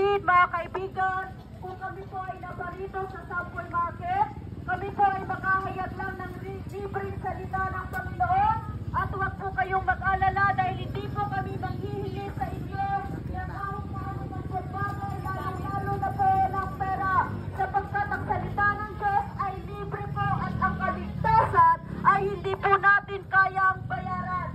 kapatid, mga kaibigan, kung kami po ay naparito sa sample market, kami po ay makahayag lang ng libreng salita ng Panginoon at huwag po kayong mag-alala dahil hindi po kami manghihingi sa inyo ng kahit paano ng pagbagay, lalo na po ng pera, sapagkat ang salita ng Diyos ay libre po at ang kaligtasan ay hindi po natin kayang bayaran.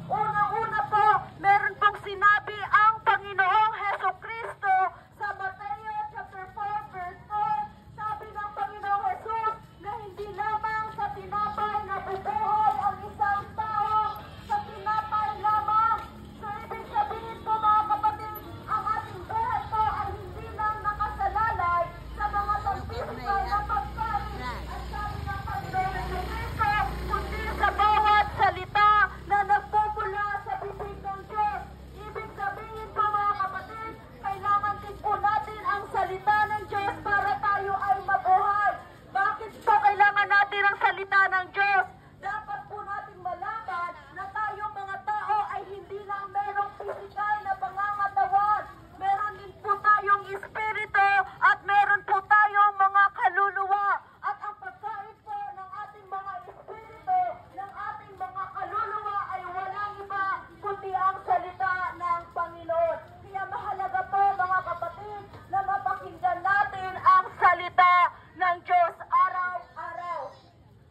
Una-una po, meron pong sinabi ang Panginoong Hesukristo sa Mateo chapter 4 verse 4. Sabi ng Panginoong Jesus na hindi lamang sa tinapay na bubuhay ang isang tao, sa tinapay lamang. So ibig sabihin po mga kapatid, ang ating buhay po ay hindi lang nakasalalay sa mga pag-physical na pagkain. At sabi ng Panginoong Hesukristo, kundi sa bawat salita na nagmumula sa bibig ng Diyos. Ibig sabihin po mga kapatid, kailangan din po natin ang salita ng Diyos para tayo ay mabuhay. Bakit po kailangan natin ang salita ng Diyos? Dapat po nating malaman na tayong mga tao ay hindi lang merong physical na pangangatawan. Meron din po tayong espiritu at meron po tayong mga kaluluwa. At ang pagkain po ng ating mga espiritu, ng ating mga kaluluwa ay walang iba kundi ang salita ng Panginoon. Kaya mahalaga po mga kapatid na mapakinggan natin ang salita ng Diyos araw-araw.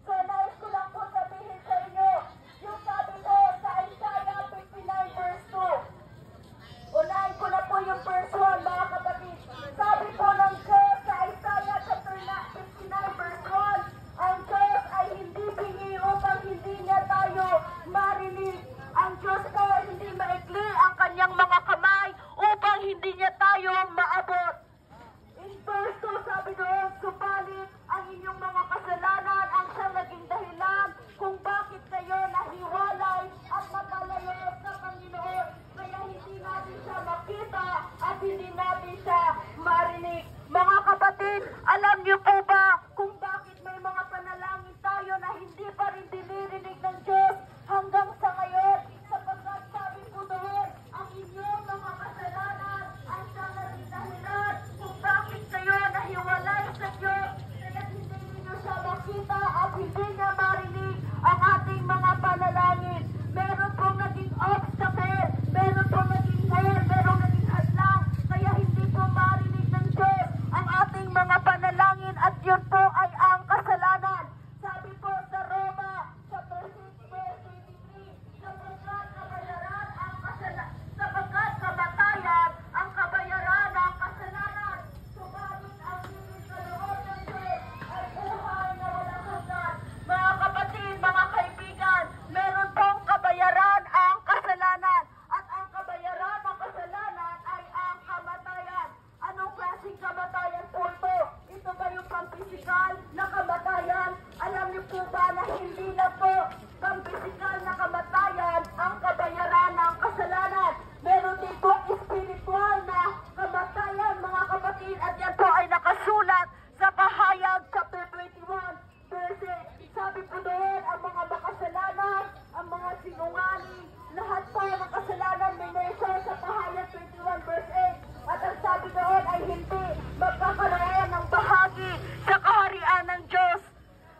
So nais ko lang po sabihin sa inyo, yung sabi ko sa Isaiah 59 verse 2. Unahin ko na po yung verse 1 mga kapatid. Sabi po ng Diyos sa Isaiah chapter 59 verse 1, ang Diyos ay hindi bingi upang hindi niya tayo marinig. Ang Diyos po hindi maikli ang kanyang mga kamay upang hindi niya tayo maabot. In verse 2 sabi doon, subalit ang inyong mga kasalanan ang siyang naging dahilan kung bakit kayo nahiwalay at napalayo sa Panginoon. Kaya hindi natin siya makita at hindi natin siya marinig. Mga kapatid, alam niyo po ba kung bakit may mga panalangin tayo na hindi pa rin dinirinig ng Diyos hanggang sa ngayon? Sapagkat sabi po doon, ang inyong mga kasalanan ang siyang naging dahilan kung bakit kayo nahiwalay sa Diyos. Kaya hindi niyo siya makita at hindi niya marinig ang ating mga panalangin. Meron pong naging obstacle, meron pong naging goal, meron naging hadlang, kaya hindi po marinig ng Diyos ang ating mga panalangin at yun po ay ang kasalanan. Sabi po sa Roma, chapter 6, verse 23, sapagkat kabayaran ang kasalanan, sapagkat kamatayan ang kabayaran ng kasalanan. Subalit ang linis na loob ng Diyos ay buhay na walang hanggan. Mga kapatid, mga kaibigan, meron pong kabayaran ang kasalanan. At ang kabayaran ng kasalanan ay ang kamatayan. Anong klaseng kamatayan po ito? Ito ba yung pang-physical na kamatayan? Alam niyo po ba na hindi na po pang-physical na kamatayan ang kabayaran ng kasalanan? Meron din po spiritual na kamatayan mga kapatid at yan po ay nakasulat sa Pahayag chapter 21 verse 8. Sabi po doon, ang mga makasalanan, ang mga sinungaling, lahat po ng kasalanan may mention sa Pahayag 21 verse 8. At ang sabi doon ay hindi magkakaroon ng bahagi sa kaharian ng Diyos.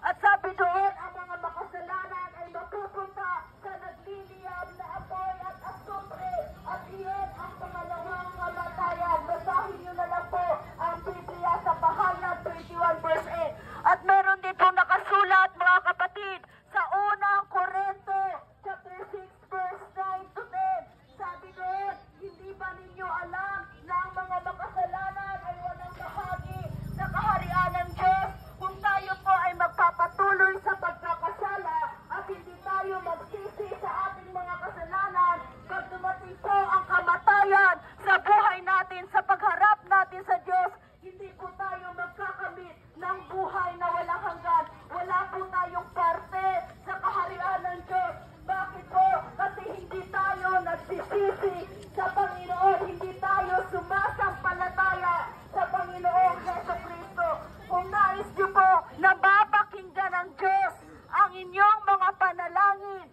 At sabi doon, ang mga makasalanan ay mapupunta sa nagliliyab na apoy at asupre. At iyon ang pangalawang kamatayan. Basahin niyo na lang po ang Biblia sa Pahayag 21 verse 8. At meron din po nakasulat mga kapatid sa unang Korinto chapter 6 verse 9 to 10. Sabi doon, hindi ba ninyo alam na ang mga makasalanan ay walang bahagi sa kaharian ng Diyos? Kung tayo po ay magpapatuloy sa pagkakasala at hindi tayo magsisi sa ating mga kasalanan, pag dumating po ang kamatayan sa buhay natin, sa pagharap natin sa Diyos, hindi po tayo magkakamit ng buhay na walang hanggan. Wala po tayong parte sa kaharian ng Diyos. Bakit po? Kasi hindi tayo nagsisisi sa Panginoon, hindi tayo sumasampalataya sa Panginoong Hesukristo. Kung nais niyo po na mapakinggan ng Diyos ang inyong mga panalangin,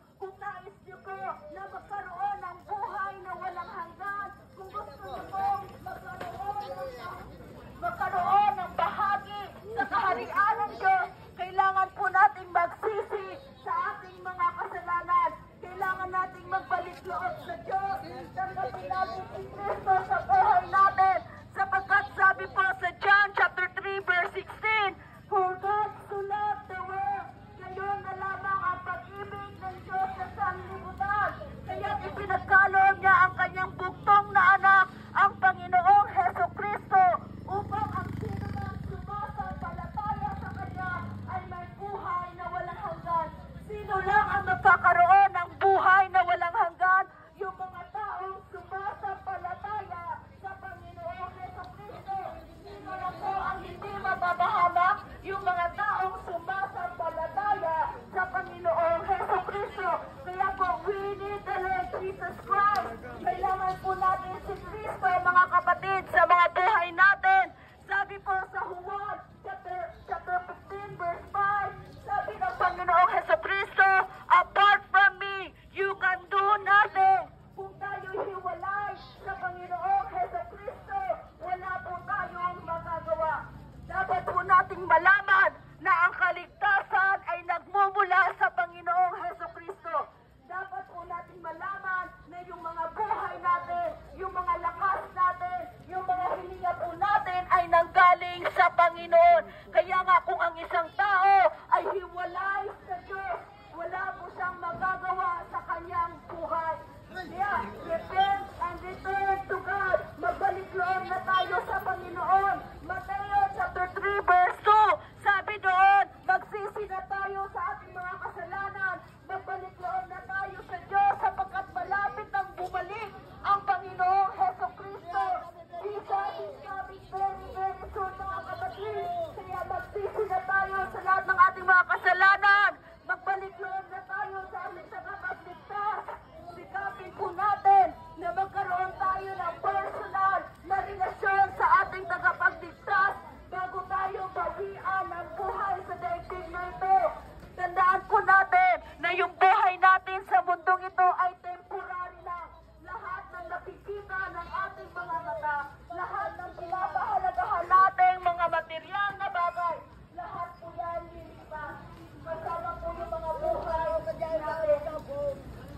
loob sa Diyos. Tanggapin natin si Kristo sa buhay natin. Sapagkat sabi po sa John chapter 3 verse 16, For God so loved the world, ngayon na lamang ang pag-ibig ng Diyos sa sanlibutan. Kaya ipinagkaloob niya ang kanyang buktong na anak, ang Panginoong Heso Kristo, upang ang sino mang sumasampalataya sa Kanya ay may buhay na walang hanggan. Sino lang ang magkakaroon ng buhay na walang hanggan? Yung mga taong sumasampalataya sa Panginoong Heso Kristo. Sino lang po ang hindi mababahamak? Yung mga taong sumasampalataya sa Panginoong Heso Kristo. Kaya po, we need the Lord Jesus Christ. Kailangan po natin si Kristo, mga kapatid, sa mga buhay natin. Sabi po sa Juan, chapter 15, verse 5, sabi ng Panginoong Heso Kristo, apart from me, you can do nothing. Kung tayo'y hiwalay sa Panginoong Heso Kristo, wala po tayong magagawa. Dapat po nating malaman na ang kaligtasan ay nagmumula sa Panginoong Heso Kristo. Dapat po nating malaman na yung mga buhay natin, yung mga lakas natin, yung mga hininga po natin ay nanggaling sa Panginoon. Kaya nga kung ang isang tao ay hiwalay sa Diyos, wala po siyang magagawa sa kanyang buhay. Kaya, repent and return to God. Magbalik loob na tayo sa Panginoon. Mateo chapter 3 verse 2, sabi doon, magsisi na tayo sa ating mga kasalanan. Magbalik loob na tayo sa Diyos sapagkat malapit ang bumalik ang Panginoong Heso Kristo. Jesus is coming very, very soon, mga kapatid. Kaya magsisi na tayo sa lahat ng ating mga kasalanan. Magbalik loob na tayo sa ating tagapagligtas. Sikapin po natin na magkaroon tayo ng personal na relasyon sa ating tagapagligtas bago tayo bawian ng buhay sa daigdig na ito. Tandaan po natin na yung buhay natin sa mundong ito ay temporary lang. Lahat ng nakikita ng ating mga mata, lahat ng pinapahalagahan nating mga material na bagay, lahat po yan lilipas. Kasama po yung mga buhay natin.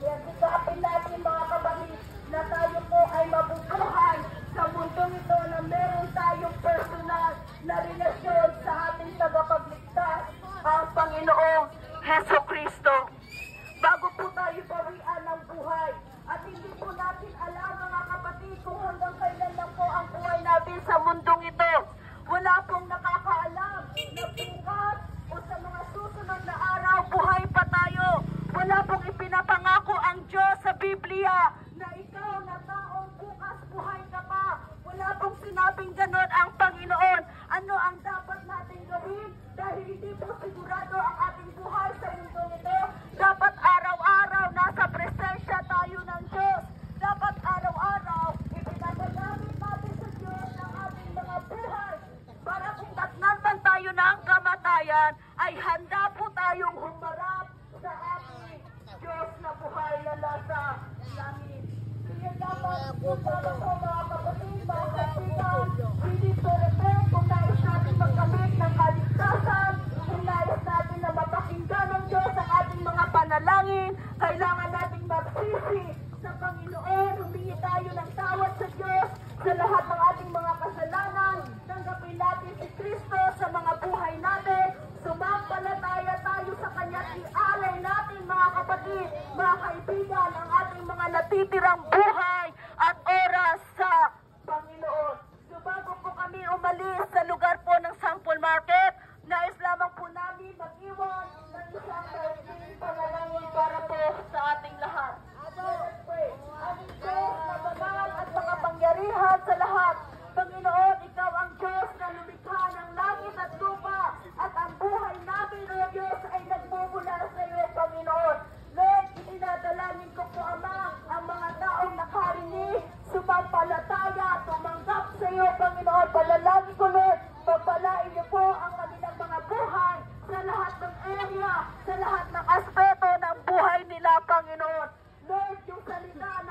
Kaya sikapin natin, mga kapatid, na tayo po ay mabubuhay sa mundong ito na meron tayong personal na relasyon sa ating tagapagligtas, ang Panginoong Heso Kristo. Bago po tayo bawian ng buhay, at hindi po natin alam, mga kapatid, kung hanggang kailan lang po ang buhay natin sa mundong ito. Wala pong nakakaalam na bukas o sa mga susunod na araw, buhay pa tayo. Wala pong ipinapangako ang Diyos sa Biblia na ikaw na taong bukas buhay ka pa. Wala pong sinabing ganon ang Panginoon. Ano ang dapat natin gawin? Dahil hindi po sigurado ang ating buhay sa mundong ito. Dapat araw-araw nasa presensya tayo ng Diyos. Dapat araw-araw ipinapagamit natin sa Diyos ang ating mga buhay. Para kung datnan man tayo ng kamatayan, ay handa po tayong humarap sa ating Diyos na buhay na nasa langit. Kaya dapat po para po, mga kapatid, mga kaibigan, hindi po repent kung nais natin magkamit ng kaligtasan, kung nais natin na mapakinggan ng Diyos ang ating mga panalangin, kailangan nating magsisi sa Panginoon, humingi tayo ng tawad sa Diyos sa lahat ng ating mga kasalanan, tanggapin natin si Kristo sa mga buhay natin, sumampalataya tayo sa Kanya, ialay natin, mga kapatid, mga kaibigan, ang ating mga natitirang buhay at oras sa Panginoon. So bago po kami umalis sa lugar po ng Sample Market, nais lamang po namin mag-iwan ng isang kaunting panalangin para po sa ating lahat. Let's pray. Aming Diyos na banal at makapangyarihan sa lahat, Panginoon, Ikaw ang Diyos na lumikha ng langit at lupa, at ang buhay namin, O Diyos, ay nagmumula sa iyo, Panginoon. Lord, itinadalangin ko po, Ama, ang mga taong nakarinig, sumampalataya, tumanggap sa iyo, Panginoon. Palalangin ko, Lord, pagpalain niyo po ang kanilang mga buhay sa lahat ng area, sa lahat ng aspeto ng buhay nila, Panginoon. Lord, yung salita